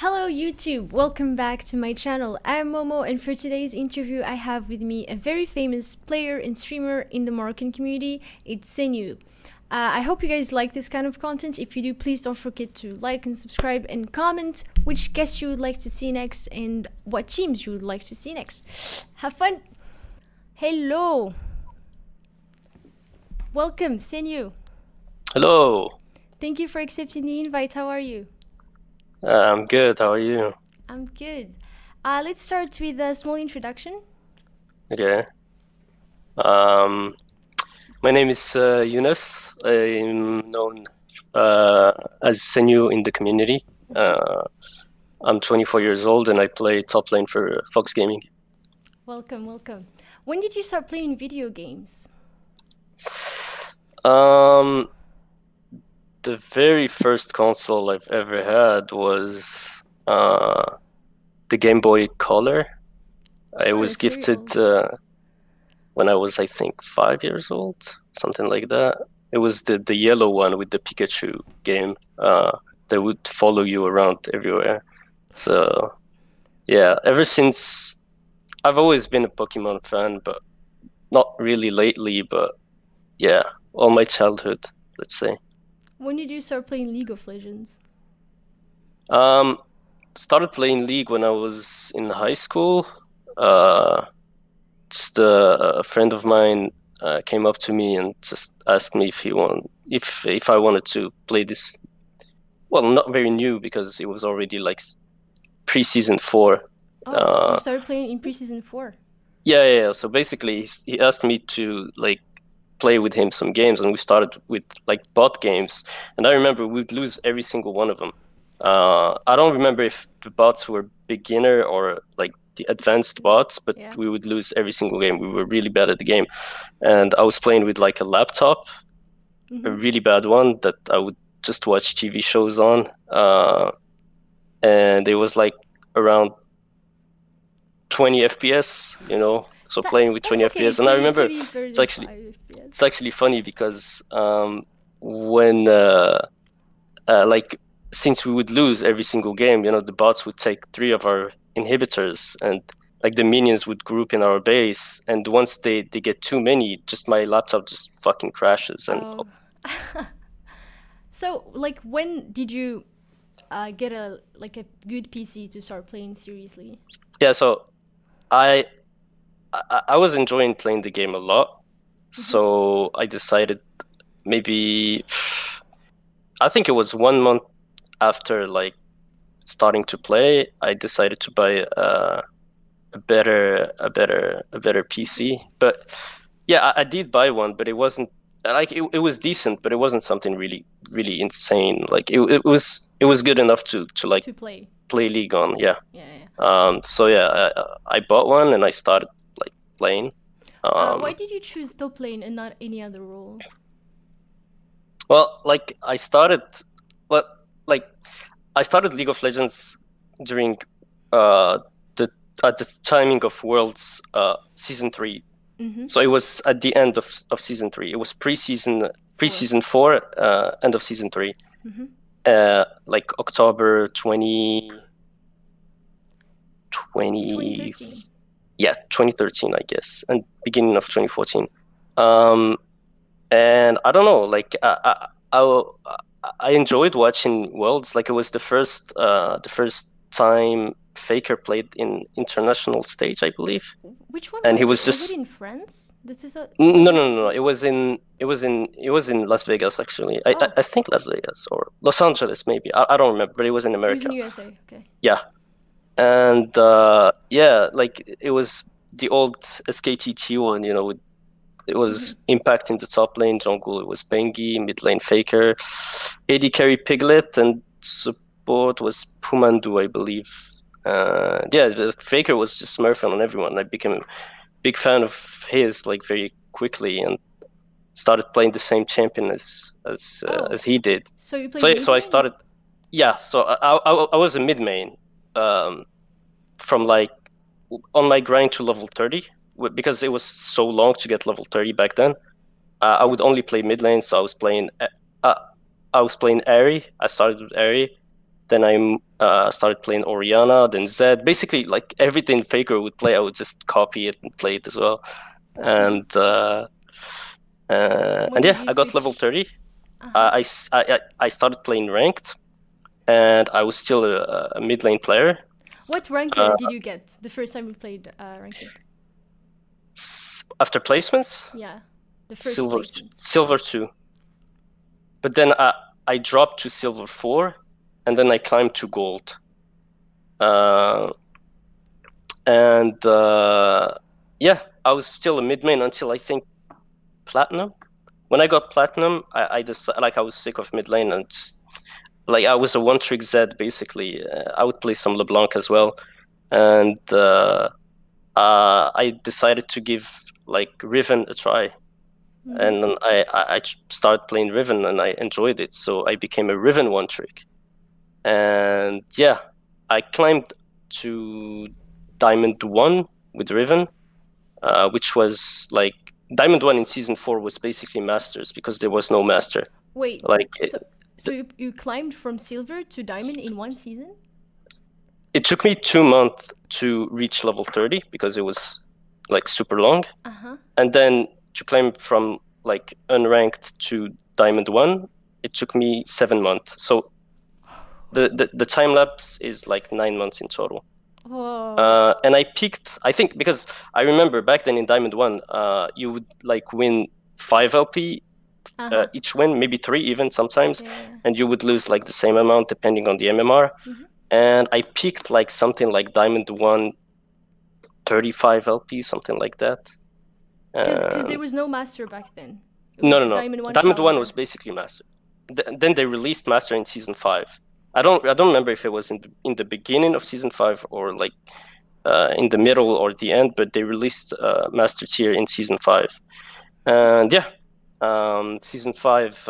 Hello YouTube, welcome back to my channel. I'm Momo, and for today's interview I have with me a very famous player and streamer in the Moroccan community. It's Senyu. I hope you guys like this kind of content. If you do, please don't forget to like and subscribe and comment which guests you would like to see next and what teams you would like to see next. Have fun! Hello! Welcome, Senyu. Hello. Thank you for accepting the invite. How are you? I'm good. How are you? I'm good. Let's start with a small introduction. Okay. My name is Yunus. I'm known as Senyu in the community. I'm 24 years old and I play top lane for Fox Gaming. Welcome, welcome. When did you start playing video games? The very first console I've ever had was the Game Boy Color. I was gifted when I was, I think, 5 years old, something like that. It was the yellow one with the Pikachu game that would follow you around everywhere. So, yeah, ever since, I've always been a Pokemon fan, but not really lately, but yeah, all my childhood, let's say. When did you start playing League of Legends? Started playing League when I was in high school. Just a friend of mine came up to me and just asked me if I wanted to play this. Well, not very new because it was already like pre-season 4. Oh, you started playing in pre-season 4. Yeah. So basically, he asked me to like play with him some games, and we started with like bot games. And I remember we'd lose every single one of them. I don't remember if the bots were beginner or like the advanced bots, but yeah, we would lose every single game. We were really bad at the game. And I was playing with like a laptop, a really bad one that I would just watch TV shows on. And it was like around 20 FPS, you know, so playing with 20 FPS. And I remember it's actually funny because when like since we would lose every single game, you know, the bots would take 3 of our inhibitors and like the minions would group in our base, and once they get too many, just my laptop just fucking crashes. And so like when did you get a good PC to start playing seriously? Yeah, so I was enjoying playing the game a lot, so I decided maybe, I think it was 1 month after like starting to play, I decided to buy a better PC. But yeah, I did buy one, but it wasn't like it was decent, but it wasn't something really insane. Like it was good enough to play League on. Yeah. So yeah, I bought one and I started like playing. Why did you choose Toplaner and not any other role? Well, like I started League of Legends during at the timing of Worlds season 3. So it was at the end of season 3. It was pre-season 4, end of season 3. Like October 2013. Yeah, 2013, I guess, and beginning of 2014. And I don't know, like I enjoyed watching Worlds. Like it was the first time Faker played in international stage, I believe. Which one? And he was just it in France? No. It was in Las Vegas, actually. I think Las Vegas or Los Angeles, maybe. I don't remember, but it was in America. It was in USA. Okay. Yeah, and yeah, like it was the old SKTT one, you know. It was Impact in the top lane, jungle it was Bengi, mid lane Faker, AD carry Piglet, and support was Pumandu, I believe. Yeah, Faker was just smurfing on everyone. I became a big fan of his like very quickly and started playing the same champion as he did. So you played so I started. Yeah, so I was a mid main from like on my grind to level 30. Because it was so long to get level 30 back then, I would only play mid lane. So I was playing Ahri. I started with Ahri, Then I started playing Oriana, then Zed. Basically, like everything Faker would play, I would just copy it and play it as well. And When yeah, did you I got level switch? 30. Uh-huh. I started playing ranked, and I was still a mid lane player. What rank Uh, did you get the first time you played ranked? After placements, Yeah, the first placements. silver 2. But then I dropped to silver 4, and then I climbed to gold. And yeah, I was still a mid main until I think platinum. When I got platinum, I decided, like, I was sick of mid lane, and just like I was a one trick Zed basically. I would play some LeBlanc as well, and I decided to give like Riven a try. Mhm. And then I started playing Riven, and I enjoyed it, so I became a Riven one trick. And yeah, I climbed to Diamond 1 with Riven, which was like Diamond 1 in Season 4 was basically Masters because there was no Master. Wait, Like so you climbed from silver to diamond in one season? it took me 2 months to reach level 30 because it was like super long. Uh-huh. And then to climb from like unranked to Diamond 1, it took me 7 months. So the time lapse is like 9 months in total. Whoa. And I peaked, I think, because I remember back then in Diamond 1, you would like win 5 LP Uh-huh. each win, maybe 3 even sometimes, Yeah. and you would lose like the same amount depending on the MMR. Mhm. And I peaked like something like Diamond 1, 35 LP, something like that. Because there was no master back then. It No, was no, no. Diamond 1 Diamond 1 Challenger. was basically Master. Then they released Master in Season 5. I don't remember if it was in the beginning of Season 5 or like in the middle or the end, but they released Master Tier in Season 5. And yeah, Season 5,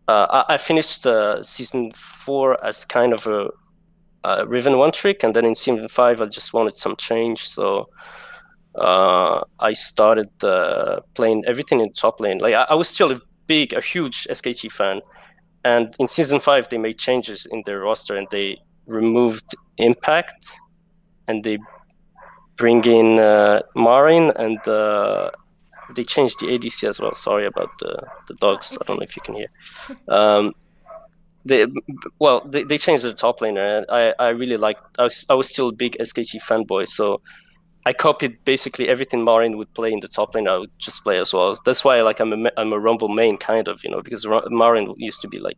I finished Season 4 as kind of a Riven one trick, and then in Season 5 I just wanted some change, so I started playing everything in top lane. Like I was still a huge SKT fan, and in Season 5 they made changes in their roster, and they removed Impact, and they bring in Marin, and they changed the ADC as well. Sorry about the dogs. I don't know if you can hear. They changed the top laner, and I really liked. I was still a big SKT fanboy, so I copied basically everything Marin would play in the top lane. I would just play as well. That's why like I'm a Rumble main kind of, because Marin used to be like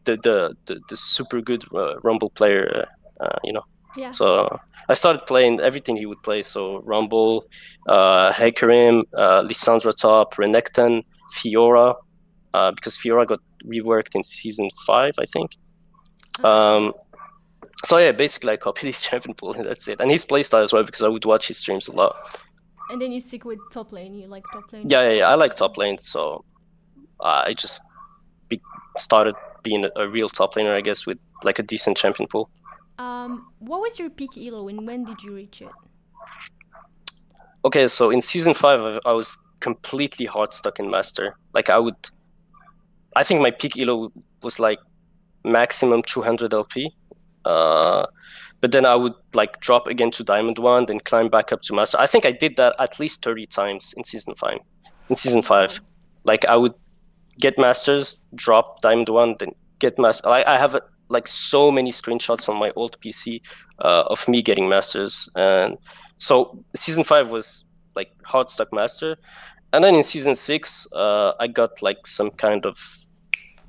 the super good Rumble player, Yeah. So I started playing everything he would play. So Rumble, Hecarim, Lissandra top, Renekton, Fiora, because Fiora got reworked in Season 5, I think. So yeah, basically I copied his champion pool, and that's it. And his playstyle as well, because I would watch his streams a lot. And then you stick with top lane. You like top lane? Yeah, I like top lane, so I just started being a real top laner, I guess, with like a decent champion pool. What was your peak elo, and when did you reach it? Okay, so in Season 5, I was completely hard stuck in Master. Like I think my peak elo was like maximum 200 LP. But then I would like drop again to Diamond 1, then climb back up to Master. I think I did that at least 30 times in Season 5. Like I would get Masters, drop Diamond 1, then get Master. I have like so many screenshots on my old PC of me getting Masters. And so Season 5 was like hard stuck Master. And then in Season 6, I got like some kind of,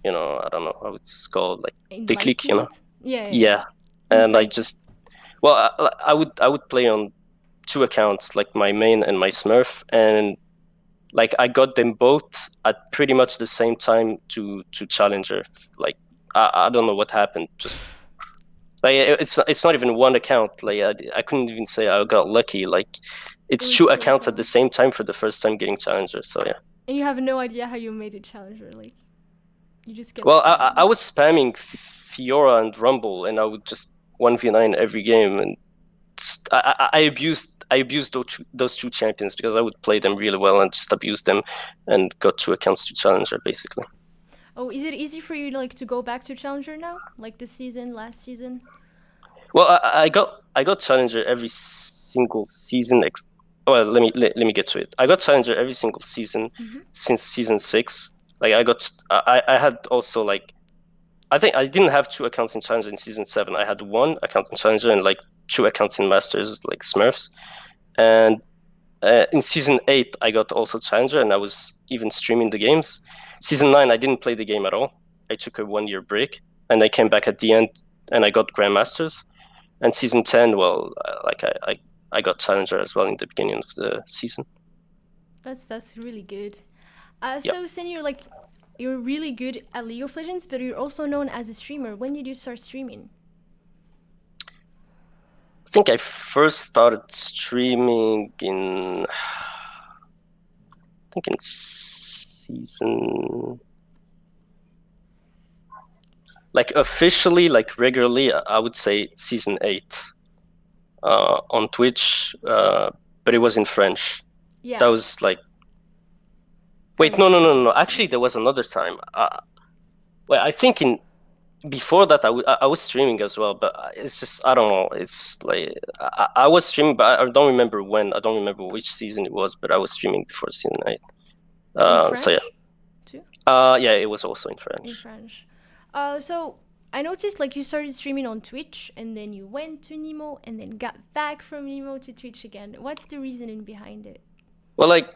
I don't know how it's called, like the click, Yeah. And I just, I would play on 2 accounts, like my main and my Smurf, and like I got them both at pretty much the same time to Challenger. Like I don't know what happened. Just like it's not even one account. Like I couldn't even say I got lucky. Like it's 2 accounts at the same time for the first time getting Challenger. So yeah. And you have no idea how you made it Challenger, like you just get. Well, I was spamming Fiora and Rumble, and I would just 1v9 every game, and I abused those 2 champions because I would play them really well and just abuse them, and got 2 accounts to Challenger basically. Oh, is it easy for you like to go back to Challenger now? Like this season, last season? Well, I got Challenger every single season. Well, let me get to it. I got Challenger every single season since season 6. Like I had also like I think I didn't have 2 accounts in Challenger in season 7. I had 1 account in Challenger and like 2 accounts in Masters, like Smurfs. And in season 8, I got also Challenger, and I was even streaming the games. Season 9, I didn't play the game at all. I took a 1-year break, and I came back at the end, and I got Grandmasters. And season 10, well, like I got Challenger as well in the beginning of the season. That's really good. Yep. So Senyu, like you're really good at League of Legends, but you're also known as a streamer. When did you start streaming? I think I first started streaming in season, like officially, like regularly, I would say season 8 on Twitch, but it was in French. Yeah. That was like, wait, no. Actually, there was another time. Well, I think before that I was streaming as well, but it's just I don't know. It's like I was streaming, but I don't remember when. I don't remember which season it was, but I was streaming before season 8. In French, so yeah. Too? Yeah, it was also in French. In French. So I noticed like you started streaming on Twitch and then you went to Nemo and then got back from Nemo to Twitch again. What's the reasoning behind it? Well, like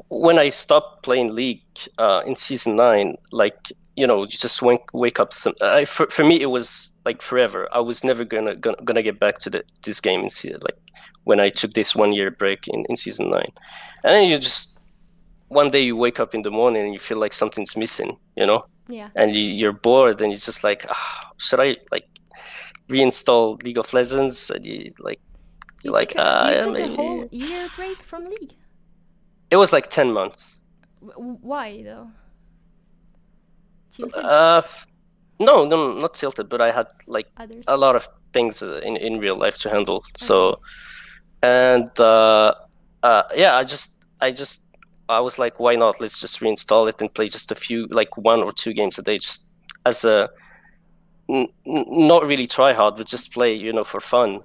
when I stopped playing League in season 9, like you just wake up. For me, it was like forever. I was never gonna get back to this game and see it. Like when I took this 1-year break in season 9, and then you just one day you wake up in the morning and you feel like something's missing, Yeah. and you're bored and it's just like, should I like reinstall League of Legends? And you took a whole year break from League. It was like 10 months. Why though? Tilted? No, not tilted, but I had like Others. a lot of things in real life to handle. Okay. So, and yeah, I was like, why not? Let's just reinstall it and play just a few, like 1 or 2 games a day, just as a not really try hard, but just play, for fun.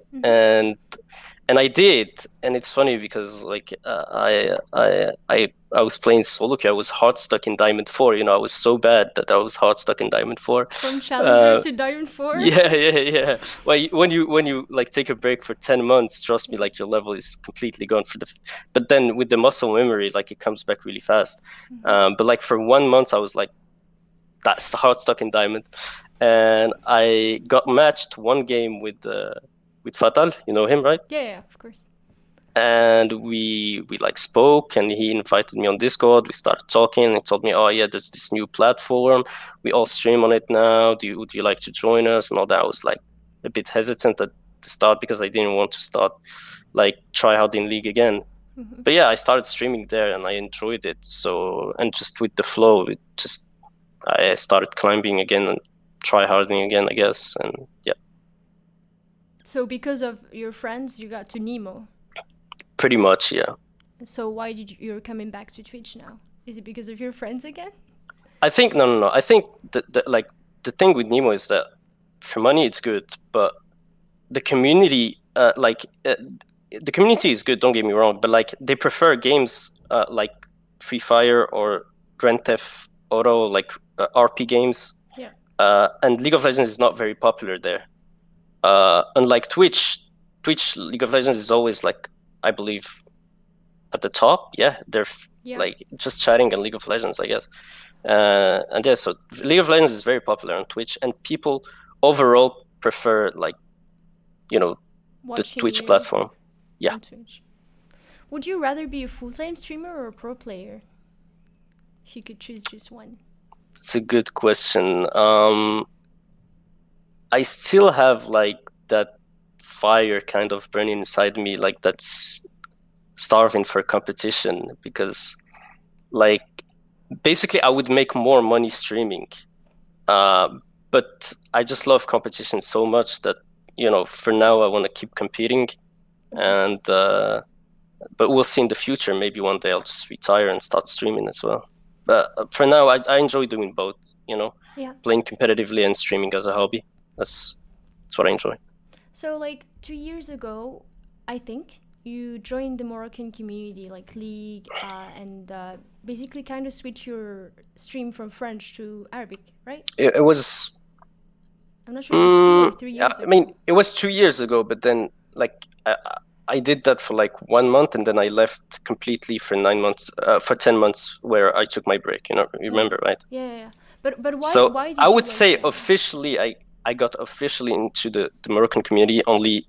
And I did, and it's funny because like I was playing solo queue. I was hard stuck in Diamond 4. I was so bad that I was hard stuck in Diamond 4. From Challenger to Diamond 4. Yeah. Well, when you like take a break for 10 months, trust me, like your level is completely gone But then with the muscle memory, like it comes back really fast. But like for 1 month, I was like, that's hard stuck in Diamond, and I got matched 1 game with Fatal, you know him, right? Yeah, of course. And we like spoke, and he invited me on Discord. We started talking, and he told me, oh yeah, there's this new platform, we all stream on it now, would you like to join us and all that. I was like a bit hesitant at the start because I didn't want to start like try out in League again. But yeah, I started streaming there and I enjoyed it. So, and just with the flow, I started climbing again and try harding again, I guess. And yeah. So because of your friends, you got to Nemo? Pretty much, yeah. So why you're coming back to Twitch now? Is it because of your friends again? I think, no. I think the thing with Nemo is that for money it's good, but the community, the community is good, don't get me wrong, but like they prefer games like Free Fire or Grand Theft Auto, like RP games. Yeah. And League of Legends is not very popular there. Unlike Twitch, League of Legends is always like, I believe, at the top. Yeah, they're like just chatting on League of Legends, I guess. And yeah, so League of Legends is very popular on Twitch, and people overall prefer like, the Twitch platform. Yeah. Twitch. Would you rather be a full-time streamer or a pro player? If you could choose just one. It's a good question. I still have like that fire kind of burning inside me, like that's starving for competition, because like basically I would make more money streaming, but I just love competition so much that for now I want to keep competing, and but we'll see in the future. Maybe one day I'll just retire and start streaming as well. But for now, I enjoy doing both. Yeah. Playing competitively and streaming as a hobby. That's what I enjoy. So like 2 years ago, I think you joined the Moroccan community, like League, and basically kind of switch your stream from French to Arabic, right? It was. I'm not sure if it was 2 or 3 years I ago. mean, it was 2 years ago, but then like I did that for like 1 month, and then I left completely for 9 months, for 10 months, where I took my break. You remember, right? Yeah. But why So why I did you would like? say officially, I got officially into the Moroccan community only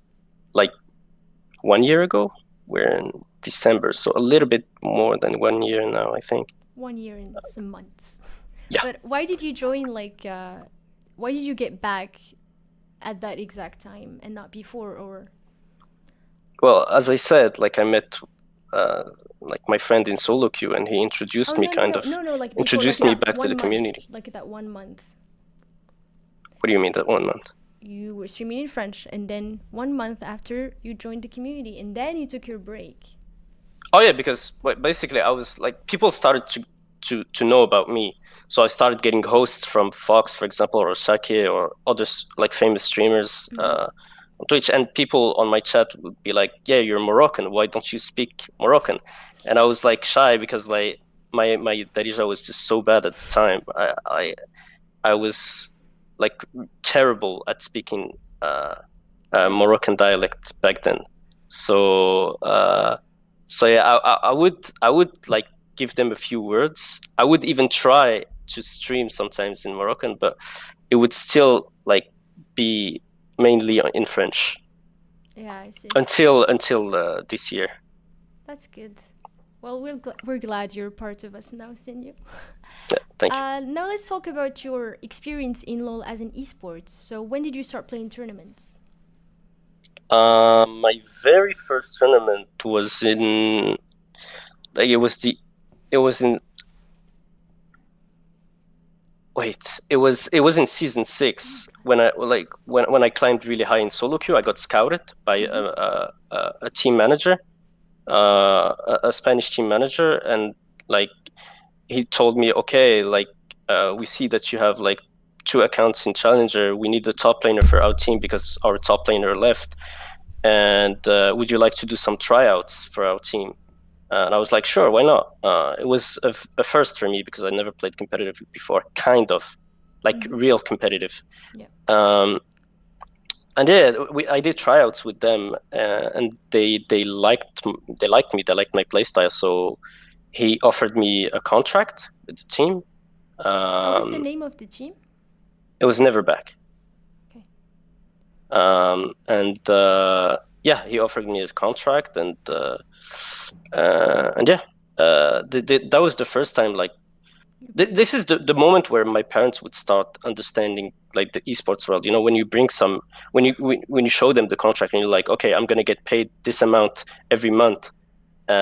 like 1 year ago. We're in December, so a little bit more than 1 year now, I think. 1 year and some months. Yeah. But why did you join? Like, why did you get back at that exact time and not before? Or Well, as I said, like I met like my friend in solo queue, and he introduced me no, like before, introduced like me that back to the 1 month, community. like that 1 month. What do you mean that 1 month? You were streaming in French, and then 1 month after you joined the community, and then you took your break. Oh yeah, because basically I was like, people started to know about me, so I started getting hosts from Fox, for example, or Sake, or others like famous streamers on Twitch, and people on my chat would be like, "Yeah, you're Moroccan. Why don't you speak Moroccan?" And I was like shy because like my Darija was just so bad at the time. I was like terrible at speaking Moroccan dialect back then. So yeah, I would like give them a few words. I would even try to stream sometimes in Moroccan, but it would still like be mainly in French. Yeah, I see. Until this year. That's good. Well, we're glad you're part of us now, Senyu. Yeah, thank you. Now let's talk about your experience in LoL as an esports. So when did you start playing tournaments? My very first tournament was in like it was in wait, it was in season 6 when I climbed really high in solo queue. I got scouted by a team manager, a Spanish team manager, and like he told me, okay, like we see that you have like 2 accounts in Challenger. We need the top laner for our team because our top laner left, and would you like to do some tryouts for our team? And I was like, sure, why not? It was a first for me because I never played competitive before, kind of, like real competitive. Yeah. And yeah, I did tryouts with them, and they liked me. They liked my playstyle. So he offered me a contract with the team. What was the name of the team? It was Never Back. Okay. And yeah, he offered me a contract, and yeah, that was the first time. Like, this is the moment where my parents would start understanding like the esports world. When you bring when you show them the contract, and you're like, okay, I'm gonna get paid this amount every month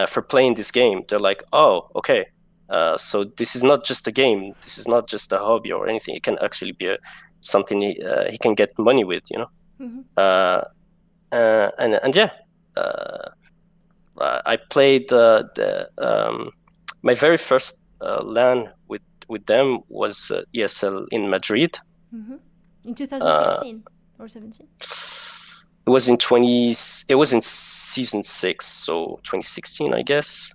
for playing this game. They're like, oh, okay. So this is not just a game. This is not just a hobby or anything. It can actually be something he can get money with. And yeah, I played my very first LAN with them was ESL in Madrid. In 2016 or 17. It was in season 6, so 2016, I guess.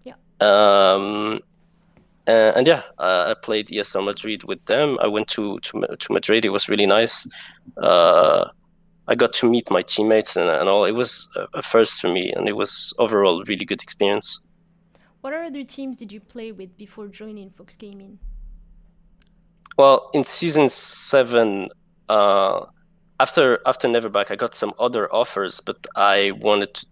Yeah. And yeah, I played ESL Madrid with them. I went to Madrid. It was really nice. I got to meet my teammates and all. It was a first for me, and it was overall a really good experience. What other teams did you play with before joining Fox Gaming? Well, in season 7, after Neverback, I got some other offers, but I wanted to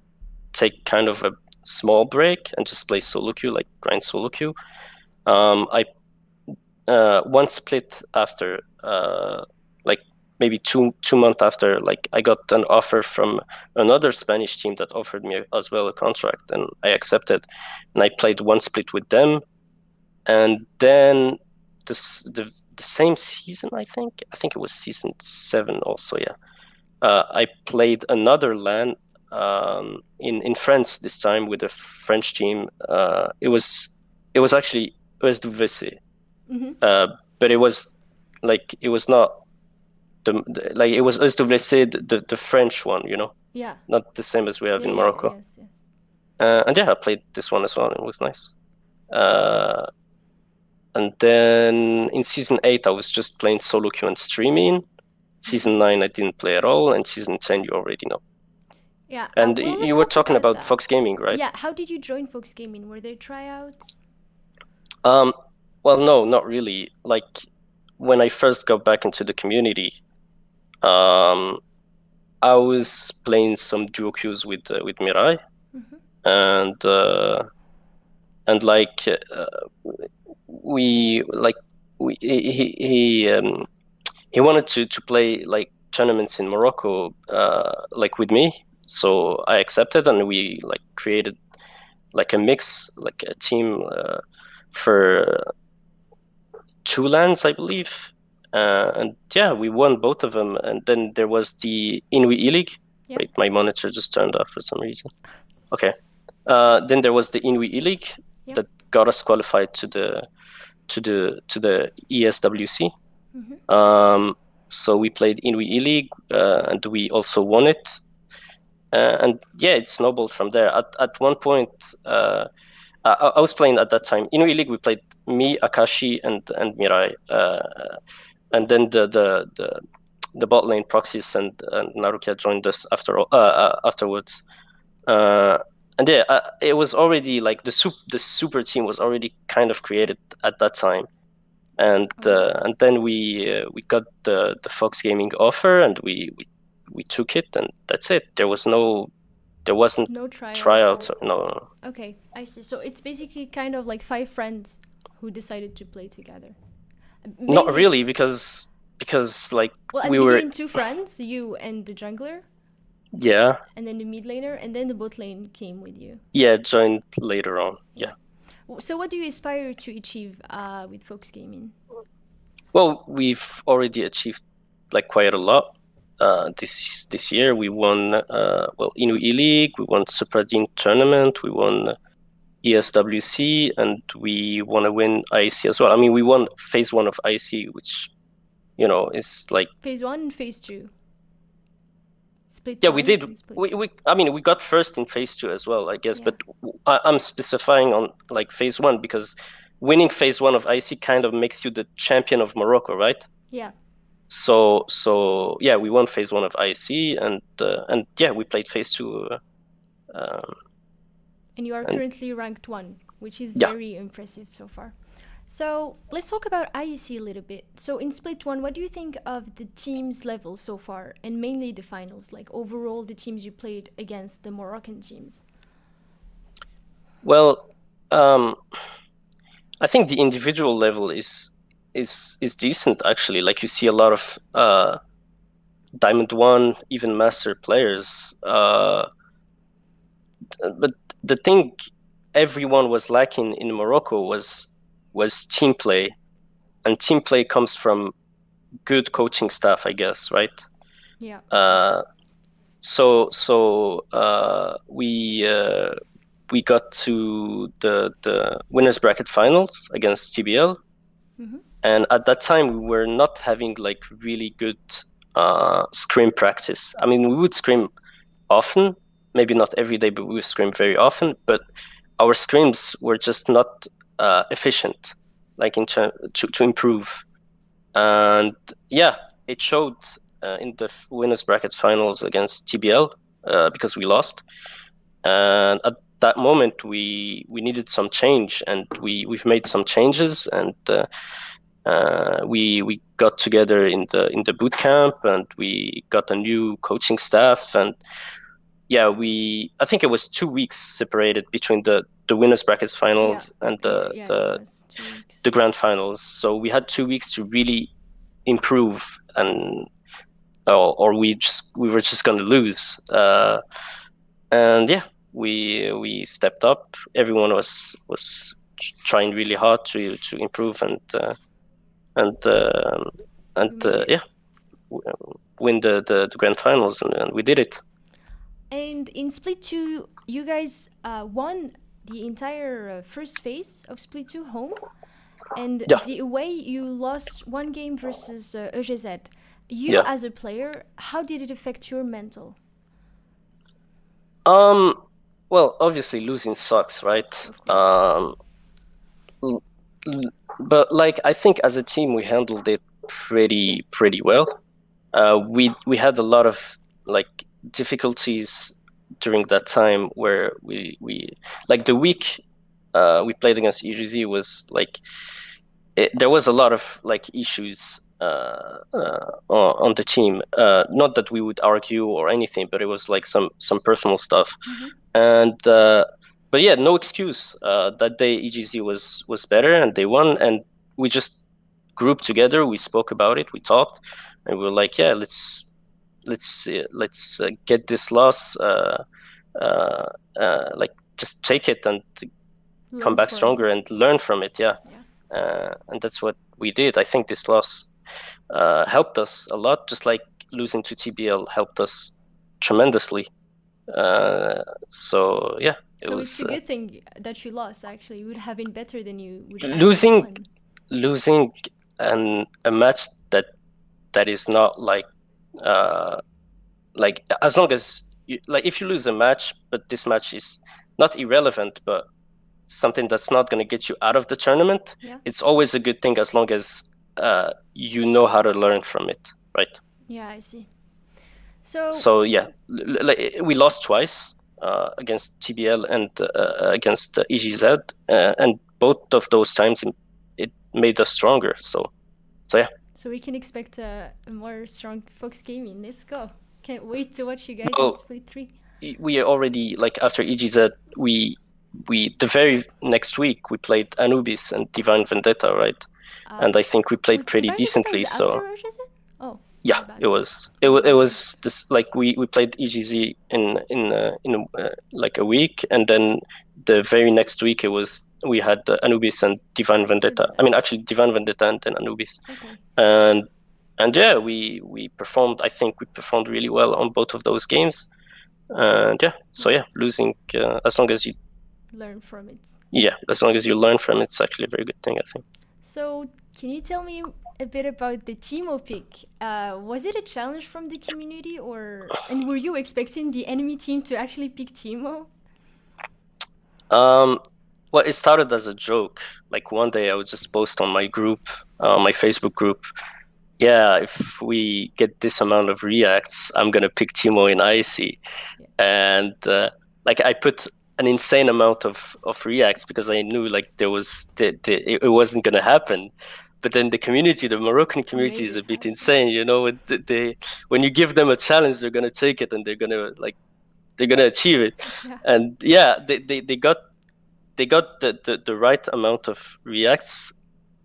take kind of a small break and just play solo queue, like grind solo queue. I one split after, like maybe two months after, like I got an offer from another Spanish team that offered me as well a contract, and I accepted, and I played one split with them, and then the same season, I think it was season 7 also. Yeah, I played another LAN in France this time with a French team. It was actually ESWC. Mm-hmm. But it was not it was ESWC, the French one, Yeah. not the same as we have Yeah, in yeah, Morocco. yes, yes. And yeah, I played this one as well, and it was nice. And then in season 8, I was just playing solo queue and streaming. Season 9, I didn't play at all, and season 10, you already know. Yeah. And well, let's you were talk talking about that. Fox Gaming, right? Yeah. How did you join Fox Gaming? Were there tryouts? Well, no, not really. Like when I first got back into the community, I was playing some duo queues with Mirai, Mm-hmm. and like he wanted to play like tournaments in Morocco, like with me. So I accepted, and we like created like a mix, like a team for 2 lands, I believe. And yeah, we won both of them. And then there was the Inuit E-League. Yeah. Wait, my monitor just turned off for some reason. Okay. Then there was the Inuit E-League that got us qualified to the ESWC. Mm-hmm. So we played Inuit E-League, and we also won it. And yeah, it snowballed from there. At one point, I was playing at that time. Inuit League, we played me, Akashi, and Mirai. And then the bot lane Proxys and Narukia joined us afterwards. And yeah, it was already like the super team was already kind of created at that time. And then we got the Fox Gaming offer, and we took it, and that's it. There wasn't No tryouts. Tryouts. No. Okay, I see. So it's basically kind of like 5 friends who decided to play together. Not really, because like well, at we the were beginning, 2 friends, you and the jungler. Yeah. And then the mid laner, and then the bot lane came with you. Yeah, joined later on. Yeah. So what do you aspire to achieve with Fox Gaming? Well, we've already achieved like quite a lot. This year we won Inuit E-League, we won Super Dean tournament, we won ESWC, and we want to win IC as well. I mean, we won phase 1 of IC, which is like phase 1 and phase 2. Split. Yeah, we did. We got first in phase 2 as well, I guess. Yeah. But I'm specifying on like phase 1 because winning phase 1 of IC kind of makes you the champion of Morocco, right? Yeah. So yeah, we won phase 1 of IC, and yeah, we played phase 2. And you are currently ranked 1, which is very impressive so far. So let's talk about IEC a little bit. So in Split 1, what do you think of the team's level so far, and mainly the finals, like overall the teams you played against the Moroccan teams? Well, I think the individual level is decent, actually. Like you see a lot of Diamond 1, even Master players. But the thing everyone was lacking in Morocco was team play, and team play comes from good coaching staff, I guess, right? Yeah. So we got to the winners bracket finals against GBL, and at that time we were not having like really good scrim practice. I mean, we would scrim often, maybe not every day, but we would scrim very often. But our scrims were just not efficient, like to improve. And yeah, it showed in the winners brackets finals against GBL because we lost. And at that moment, we needed some change, and we've made some changes, and we got together in the boot camp, and we got a new coaching staff, and yeah, I think it was 2 weeks separated between the winners brackets finals and the grand finals. So we had 2 weeks to really improve, and or we were just going to lose. And yeah, we stepped up. Everyone was trying really hard to improve and yeah, win the grand finals, and we did it. And in Split 2, you guys won the entire first phase of Split 2 home. And Yeah, the way you lost one game versus EGZ, you yeah. as a player, how did it affect your mental? Um, well, obviously losing sucks, right? Of course. L- but like I think as a team we handled it pretty well. We had a lot of like difficulties during that time where we like the week we played against EGZ was like there was a lot of like issues on the team. Not that we would argue or anything, but it was like some personal stuff. Mm-hmm. And but yeah, no excuse. That day EGZ was better and they won, and we just grouped together. We spoke about it. We talked, and we were like, yeah, let's get this loss. Like just take it and come Learn back from stronger it. and learn from it. Yeah, Yeah. and that's what we did. I think this loss helped us a lot, just like losing to TBL helped us tremendously. So yeah, it So it's was a good thing that you lost. Actually, it would have been better than you would have losing won. losing a match that is not like as long as you, like if you lose a match, but this match is not irrelevant, but something that's not going to get you out of the tournament, Yeah. it's always a good thing as long as you know how to learn from it, right? Yeah, I see. So So yeah, like we lost twice against TBL and against EGZ, and both of those times it made us stronger. So yeah. so we can expect a more strong Fox Gaming. Let's go. Can't wait to watch you guys in Well, Split 3. we already like after EGZ we the very next week we played Anubis and Divine Vendetta, right? And I think we played Was pretty Divine Vendetta decently. was So after EGZ? Oh, yeah, my bad. it was this like we played EGZ in like a week, and then the very next week we had Anubis and Divine Vendetta. I mean, actually Divine Vendetta and then Anubis. Okay. And yeah, we performed. I think we performed really well on both of those games. And yeah, so yeah, losing as long as you learn from it. Yeah, as long as you learn from it, it's actually a very good thing, I think. So can you tell me a bit about the Timo pick? Was it a challenge from the community, and were you expecting the enemy team to actually pick Timo? Well, it started as a joke. Like one day I would just post on my group, my Facebook group, yeah, if we get this amount of reacts, I'm gonna pick Timo in Icy. Yeah. And like I put an insane amount of reacts because I knew like there was it wasn't gonna happen. But then the community, the Moroccan community, is a bit insane, you know. When you give them a challenge, they're gonna take it and they're gonna achieve it. Yeah. And yeah, they got the right amount of reacts,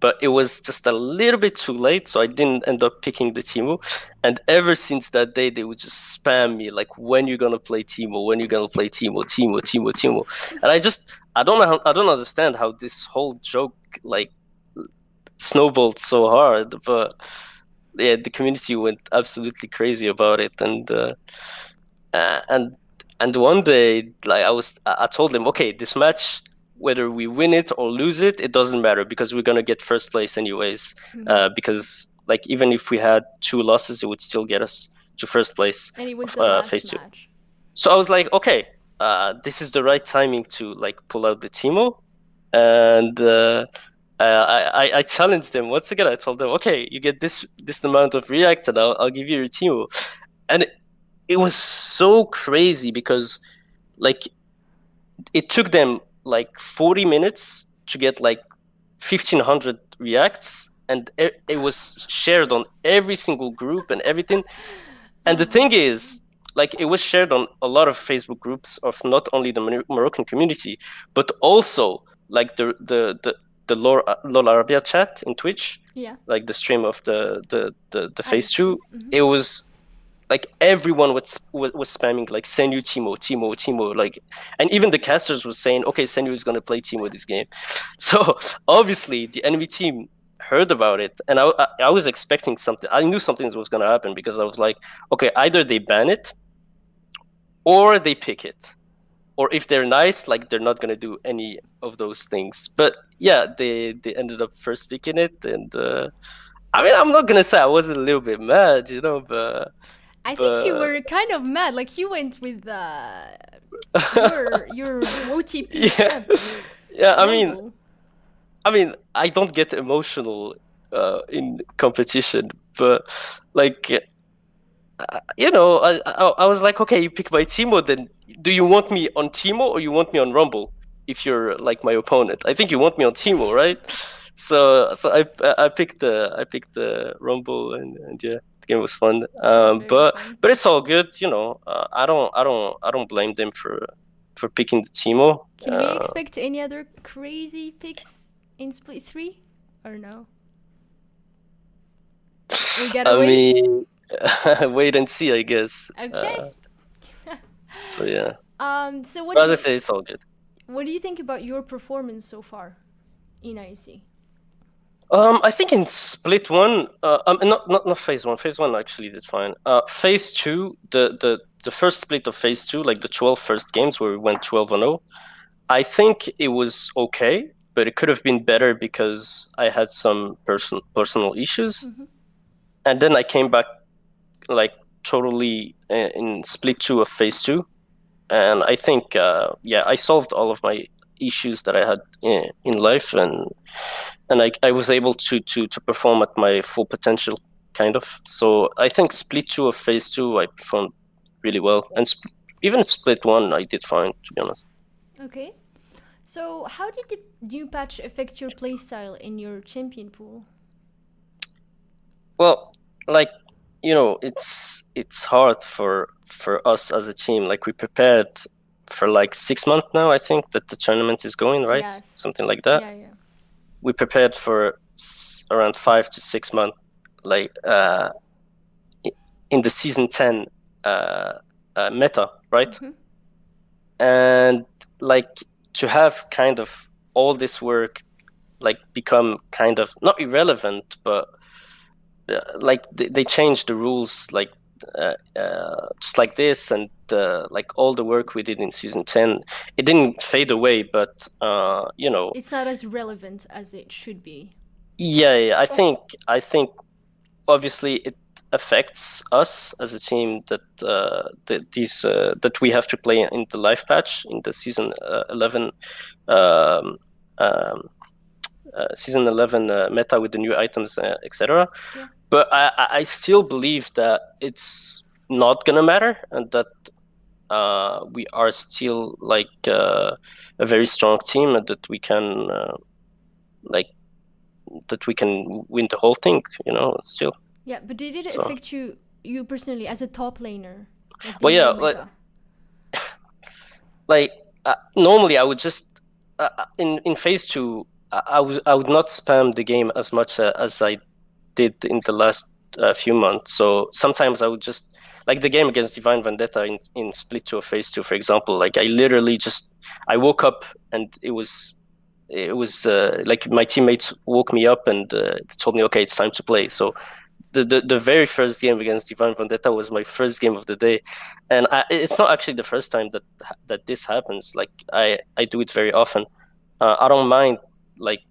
but it was just a little bit too late, so I didn't end up picking the Timo. And ever since that day, they would just spam me like, "When you're gonna play Timo? When you're gonna play Timo? Timo, Timo, Timo?" And I don't understand how this whole joke like snowballed so hard, but yeah, the community went absolutely crazy about it. And one day, like I told them, okay, this match, whether we win it or lose it, it doesn't matter because we're gonna get first place anyways. Mm-hmm. Because like even if we had 2 losses, it would still get us to first place. And it was the last phase 2. Match. So I was like, okay, this is the right timing to like pull out the Timo, and I challenged them once again. I told them, okay, you get this amount of reacts, and I'll give you your Timo, and it was so crazy because like it took them like 40 minutes to get like 1,500 reacts, and it was shared on every single group and everything. And the thing is, like, it was shared on a lot of Facebook groups of not only the Moroccan community, but also like the LOL Arabia chat in Twitch, like the stream of the phase 2. Mm-hmm. It was like everyone was spamming like Senyu Timo, like, and even the casters were saying, okay, Senyu is gonna play Timo this game. So obviously the enemy team heard about it, and I was expecting something. I knew something was gonna happen because I was like, okay, either they ban it or they pick it, or if they're nice, like they're not gonna do any of those things. But yeah, they ended up first picking it, and I mean, I'm not gonna say I wasn't a little bit mad, I think you but were kind of mad. Like you went with your OTP yeah, champ, yeah. Rumble. I mean, I don't get emotional in competition, but like, I was like, okay, you pick my Teemo, then do you want me on Teemo or you want me on Rumble? If you're like my opponent, I think you want me on Teemo, right? So I picked the Rumble, and yeah, the game was fun. That was very fun. But it's all good, I don't blame them for picking the Teemo. Can we expect any other crazy picks in Split 3? Or no? We gotta I wait? mean, wait and see, I guess. Okay. So yeah. So But as I say, it's all good. what do you think about your performance so far in IC? I think in split one, not phase one. Phase one actually did fine. Phase two, the first split of phase two, like the 12 first games where we went 12-0, I think it was okay, but it could have been better because I had some personal issues, and then I came back like totally in split two of phase two, and I think I solved all of my issues that I had in life, and I was able to perform at my full potential, kind of. So I think split two of phase two I performed really well, and even split one I did fine, to be honest. Okay. So how did the new patch affect your playstyle in your champion pool? Well, like, it's hard for us as a team. Like, we prepared for like 6 months now, I think, that the tournament is going, right? Yes. Something like that. Yeah. We prepared for around 5 to 6 months, like in the season 10 meta, right? And like, to have kind of all this work like become kind of not irrelevant, but like they changed the rules, like just like this, and like all the work we did in season 10, it didn't fade away, but it's not as relevant as it should be. Yeah, I think obviously it affects us as a team that that we have to play in the live patch in the season 11 season 11 meta with the new items, etc. Yeah. But I still believe that it's not gonna matter, and that we are still like a very strong team, and that we can win the whole thing, still. Yeah, but did it affect you personally as a top laner? Well, yeah, like normally I would just in phase two I would not spam the game as much as I did in the last few months. So sometimes I would just, like the game against Divine Vendetta in split 2 of phase 2, for example, like I literally just, I woke up and it was like my teammates woke me up and told me, okay, it's time to play. So the very first game against Divine Vendetta was my first game of the day, and it's not actually the first time that this happens. Like I do it very often. I don't mind like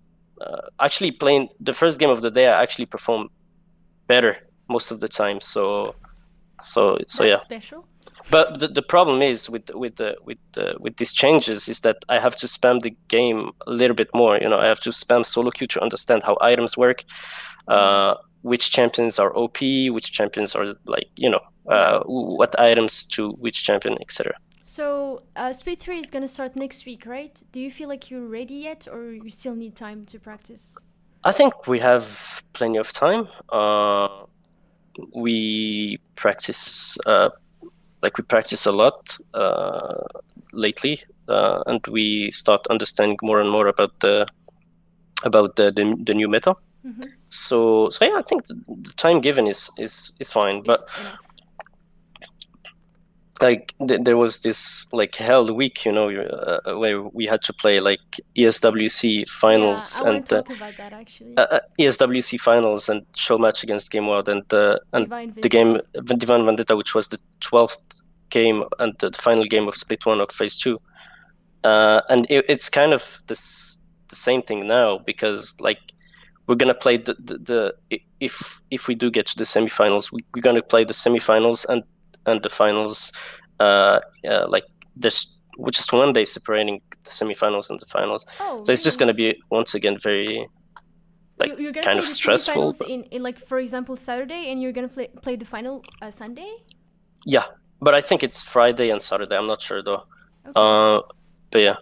actually playing the first game of the day. I actually perform better most of the time. So That's yeah. Special. But the problem is with these changes is that I have to spam the game a little bit more. I have to spam solo queue to understand how items work, which champions are OP, which champions are like what items to which champion, etc. So Split 3 is gonna start next week, right? Do you feel like you're ready yet, or you still need time to practice? I think we have plenty of time. We practice we practice a lot lately, and we start understanding more and more about the new meta. So yeah, I think the time given is fine, but like there was this like hell week, where we had to play like ESWC finals. Yeah, I want to talk about that actually. ESWC finals and show match against Game World, and the game Divine Vendetta, which was the 12th game and the final game of split 1 of phase 2. And it's kind of this the same thing now, because like we're gonna play if we do get to the semifinals, we're gonna play the semifinals and the finals. Like there's just 1 day separating the semifinals and the finals. Oh, So it's just really? gonna be once again very like You're gonna kind play of the stressful. semifinals in like, for example, Saturday, and you're gonna play the final Sunday. Yeah, but I think it's Friday and Saturday. I'm not sure though. Okay. But yeah.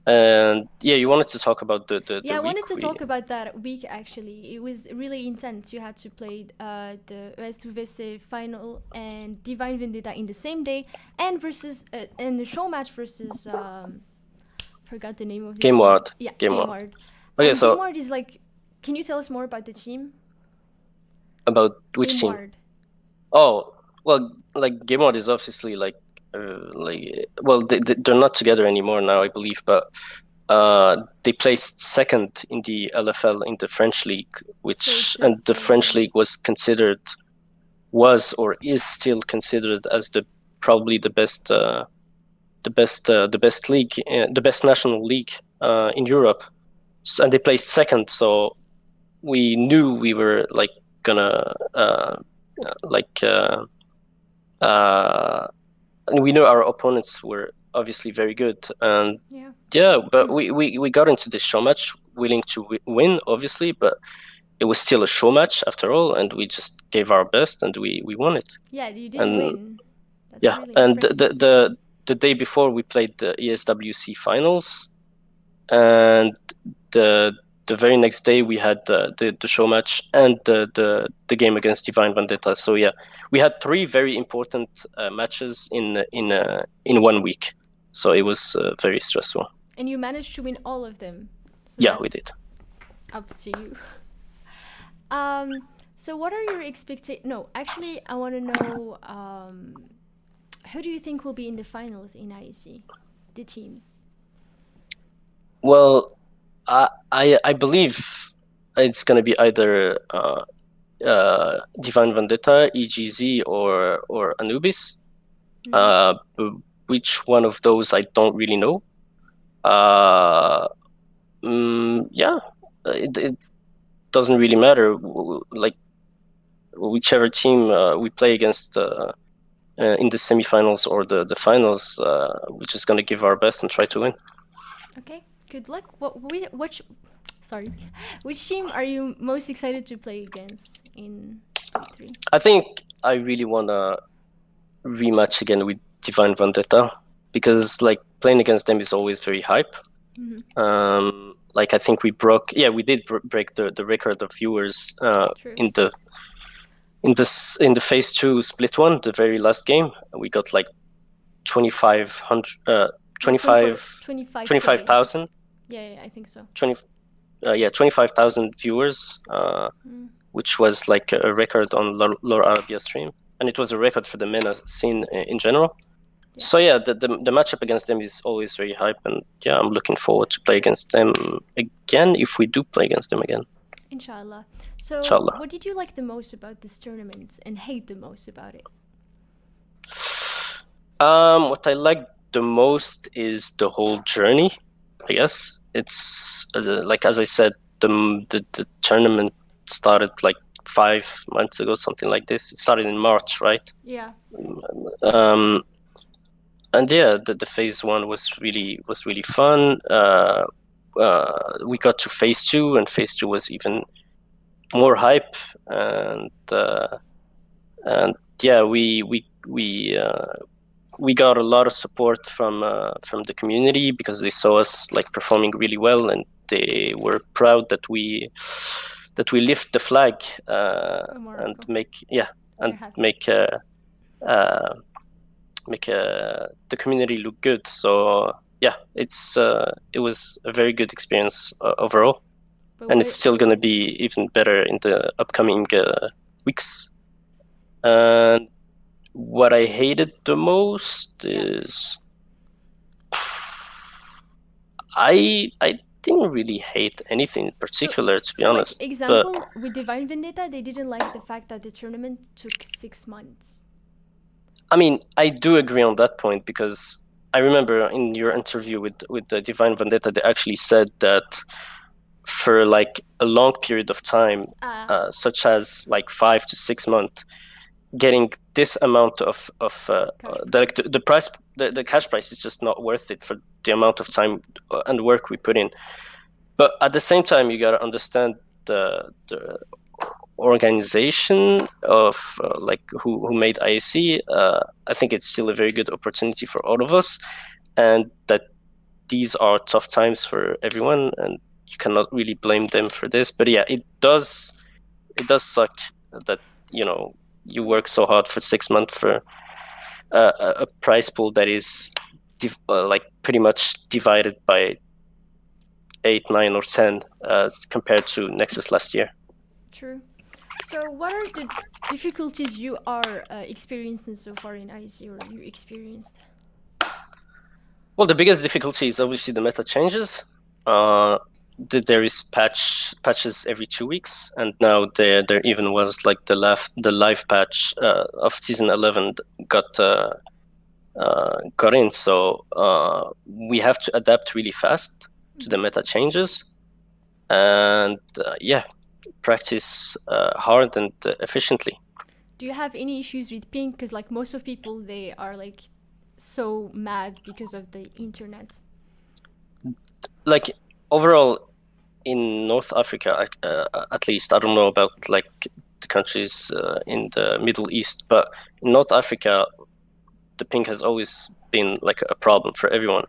And yeah, you wanted to talk about the Yeah, I week wanted to we. talk about that week actually. It was really intense. You had to play the ES2VC final and Divine Vendetta in the same day, and versus and the show match versus forgot the name of the Game team. Ward. Yeah, Game Game Ward. Ward. Okay, And so Game Ward is like, can you tell us more about the team? about which Game team? Ward. Oh, well, like Game Ward is obviously well, they're not together anymore now, I believe, but they placed second in the LFL in the French league, and the French league was or is still considered as probably the best league, the best national league in Europe. So, and they placed second, so we knew we were like gonna and we knew our opponents were obviously very good, and but we got into this show match willing to win, obviously, but it was still a show match after all, and we just gave our best and we won it. Yeah, you did win. That's yeah, really and impressive. the day before we played the ESWC finals, and the very next day we had the show match and the game against Divine Vendetta. So yeah, we had 3 very important matches in 1 week. So it was very stressful. And you managed to win all of them. So yeah, we did. Up to you. So what are your expectations? No, actually, I want to know who do you think will be in the finals in IEC? The teams. Well, I believe it's gonna be either Divine Vendetta, EGZ, or Anubis. Which one of those I don't really know. Yeah, it doesn't really matter. Like whichever team we play against in the semifinals or the finals, we're just gonna give our best and try to win. Okay, good luck. Which team are you most excited to play against in Split 3? I think I really wanna rematch again with Divine Vendetta, because like playing against them is always very hype. Like I think we did break the record of viewers in the phase 2 split 1, the very last game. We got like 25,000. Yeah, I think so. 25,000 viewers, which was like a record on Lore Arabia stream, and it was a record for the MENA scene in general. Yeah. So yeah, the matchup against them is always very hype, and yeah, I'm looking forward to play against them again if we do play against them again. Inshallah. So what did you like the most about this tournament and hate the most about it? What I like the most is the whole journey, I guess. It's like, as I said, the tournament started like 5 months ago, something like this. It started in March, right? Yeah. And yeah, the phase 1 was really fun. We got to phase 2, and phase 2 was even more hype. And yeah, we got a lot of support from the community, because they saw us like performing really well, and they were proud that we lift the flag and make the community look good. So yeah, it was a very good experience overall, and it's still going to be even better in the upcoming weeks. And what I hated the most is I didn't really hate anything in particular, to be honest. Like, example, with Divine Vendetta, they didn't like the fact that the tournament took 6 months. I mean, I do agree on that point, because I remember in your interview with the Divine Vendetta, they actually said that for like a long period of time, such as like 5 to 6 months, getting this amount of the price, the cash price is just not worth it for the amount of time and work we put in. But at the same time, you gotta understand the organization of like who made IAC. I think it's still a very good opportunity for all of us, and that these are tough times for everyone, and you cannot really blame them for this. But yeah, it does suck that you work so hard for 6 months for a prize pool that is like pretty much divided by 8, 9, or 10 compared to Nexus last year. True. So what are the difficulties you are experiencing so far in IC, or you experienced? Well, the biggest difficulty is obviously the meta changes. There is patches every 2 weeks, and now there even was like the live patch of season 11 got in. So we have to adapt really fast to the meta changes, and practice hard and efficiently. Do you have any issues with ping? Because like most of people, they are like so mad because of the internet. Like overall in North Africa, at least, I don't know about like the countries in the Middle East, but in North Africa, the ping has always been like a problem for everyone.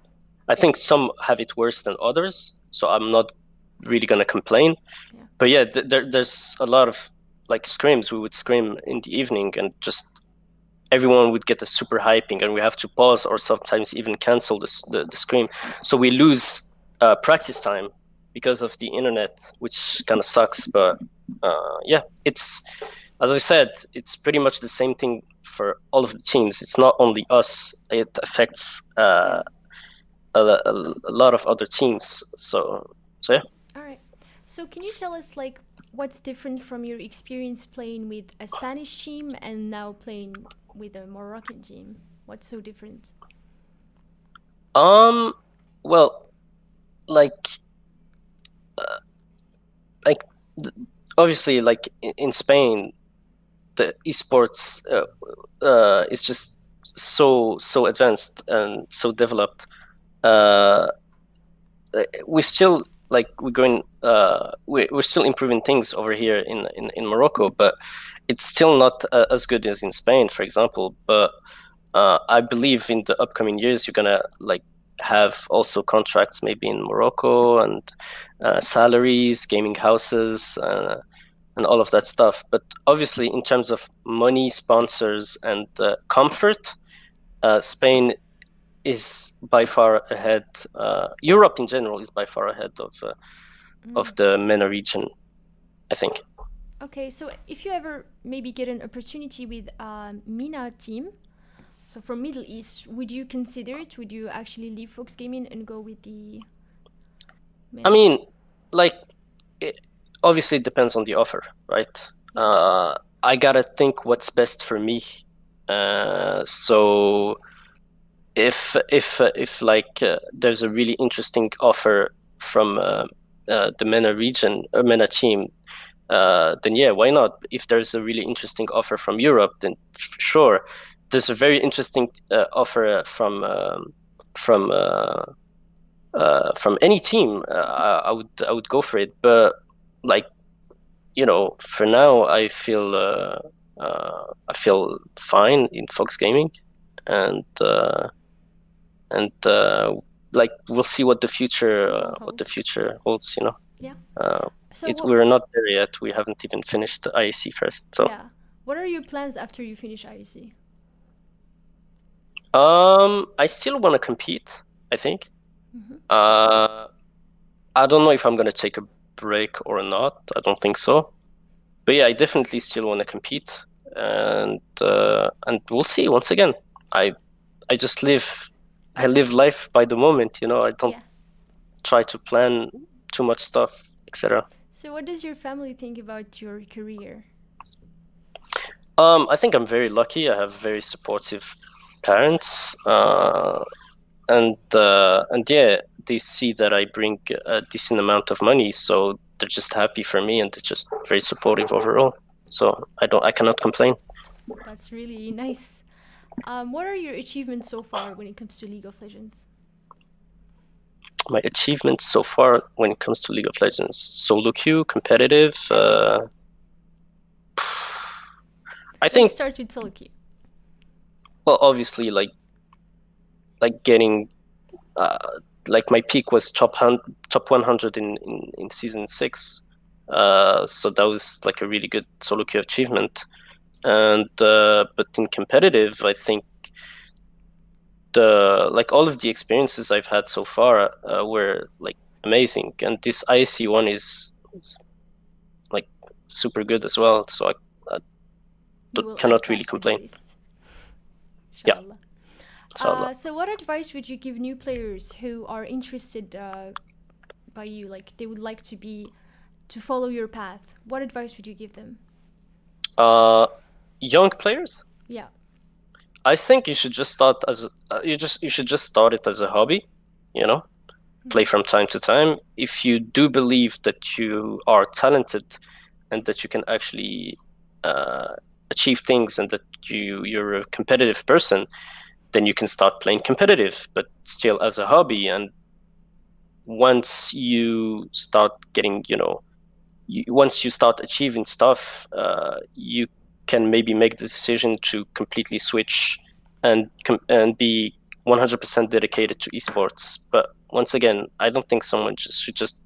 I think some have it worse than others, so I'm not really gonna complain. Yeah. But yeah, there's a lot of like scrims. We would scrim in the evening, and just everyone would get a super hyping, and we have to pause or sometimes even cancel the scrim. So we lose practice time because of the internet, which kind of sucks. But yeah, it's, as I said, it's pretty much the same thing for all of the teams. It's not only us; it affects a lot of other teams. So yeah. All right. So can you tell us like what's different from your experience playing with a Spanish team and now playing with a Moroccan team? What's so different? Well, obviously, like in Spain, the esports is just so advanced and so developed. We still we're still improving things over here in Morocco, but it's still not as good as in Spain, for example. But I believe in the upcoming years you're gonna like have also contracts maybe in Morocco, and salaries, gaming houses, and all of that stuff. But obviously, in terms of money, sponsors, and comfort, Spain is by far ahead. Europe in general is by far ahead of the MENA region, I think. Okay, so if you ever maybe get an opportunity with a MENA team, so from Middle East, would you consider it? Would you actually leave Fox Gaming and go with the MENA? I mean, like, obviously it depends on the offer, right? I gotta think what's best for me. So if like there's a really interesting offer from the MENA region or MENA team, then yeah, why not? If there's a really interesting offer from Europe, then sure. There's a very interesting offer from any team. I would go for it. But like, for now, I feel fine in Fox Gaming, and like we'll see what the future holds. Yeah. We're not there yet. We haven't even finished the IEC first. So yeah. What are your plans after you finish IEC? I still want to compete, I think. Mm-hmm. I don't know if I'm gonna take a break or not. I don't think so. But yeah, I definitely still want to compete, and we'll see. Once again, I live life by the moment. I don't try to plan too much stuff, etc. So what does your family think about your career? I think I'm very lucky. I have very supportive parents. and yeah, they see that I bring a decent amount of money, so they're just happy for me, and they're just very supportive overall. So I cannot complain. That's really nice. What are your achievements so far when it comes to League of Legends? My achievements so far when it comes to League of Legends: solo queue, competitive. I think. Let's start with solo queue. Well, obviously, like getting, like my peak was top 100 in season 6. So that was like a really good solo queue achievement. And but in competitive, I think all of the experiences I've had so far were like amazing, and this IC one is like super good as well. So I cannot really complain. Yeah. So what advice would you give new players who are interested by you, like they would like to follow your path? What advice would you give them? Young players? Yeah. I think you should just start as you should just start it as a hobby, you know? Play from time to time. If you do believe that you are talented and that you can actually achieve things and that you're a competitive person, then you can start playing competitive, but still as a hobby. And once you start getting, once you start achieving stuff, you can maybe make the decision to completely switch and be 100% dedicated to esports. But once again, I don't think someone should just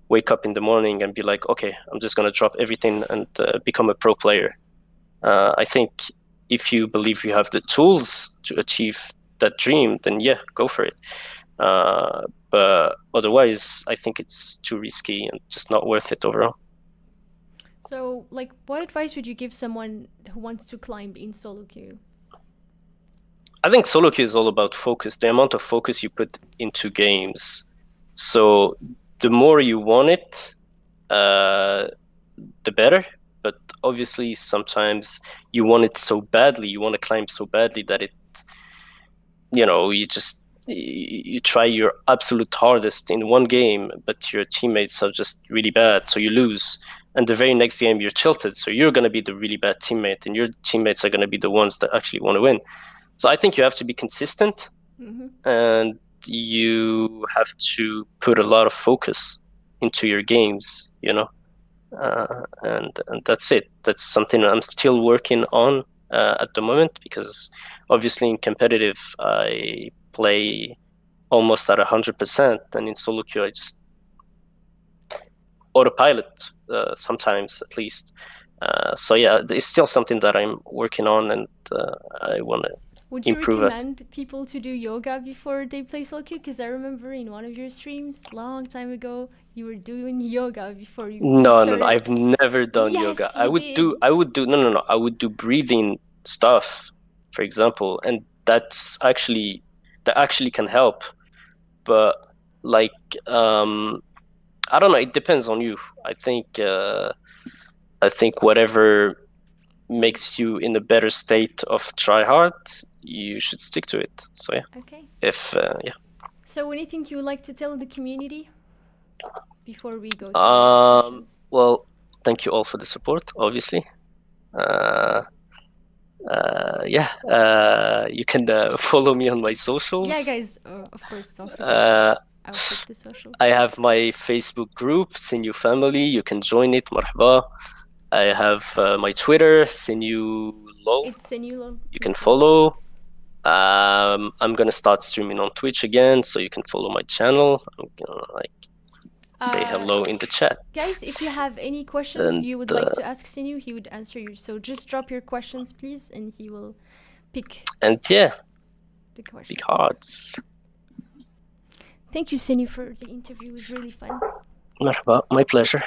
wake up in the morning and be like, okay, I'm just going to drop everything and become a pro player. I think if you believe you have the tools to achieve that dream, then yeah, go for it. But otherwise, I think it's too risky and just not worth it overall. So, like, what advice would you give someone who wants to climb in solo queue? I think solo queue is all about focus, the amount of focus you put into games. So the more you want it, the better. But obviously, sometimes you want it so badly, you want to climb so badly that you try your absolute hardest in one game, but your teammates are just really bad, so you lose. And the very next game, you're tilted, so you're going to be the really bad teammate, and your teammates are going to be the ones that actually want to win. So I think you have to be consistent, and you have to put a lot of focus into your games, and that's it. That's something I'm still working on at the moment, because obviously in competitive I play almost at 100%, and in solo queue I just autopilot sometimes, at least. So yeah, it's still something that I'm working on, and I want to Would you improve recommend people to do yoga before they play solo queue? Because I remember in one of your streams long time ago, you were doing yoga before you started. No, I've never done yoga. I would do breathing stuff, for example, and that actually can help. But like, I don't know, it depends on you. I think whatever makes you in a better state of try hard, you should stick to it. So yeah. Okay. Yeah. So anything you would like to tell the community before we go to the questions? Well, thank you all for the support, obviously. You can follow me on my socials. Yeah, guys, of course, don't forget. I'll put the socials. I have my Facebook group, Senyu Family. You can join it, marhaba. I have my Twitter, Senyu Lol. It's Senyu Lol. You can follow. I'm gonna start streaming on Twitch again, so you can follow my channel. I'm gonna say hello in the chat. Guys, if you have any question you would like to ask Senyu, he would answer you. So just drop your questions, please, and he will pick. And yeah, the questions. Big hearts. Thank you, Senyu, for the interview. It was really fun. Marhaba, my pleasure.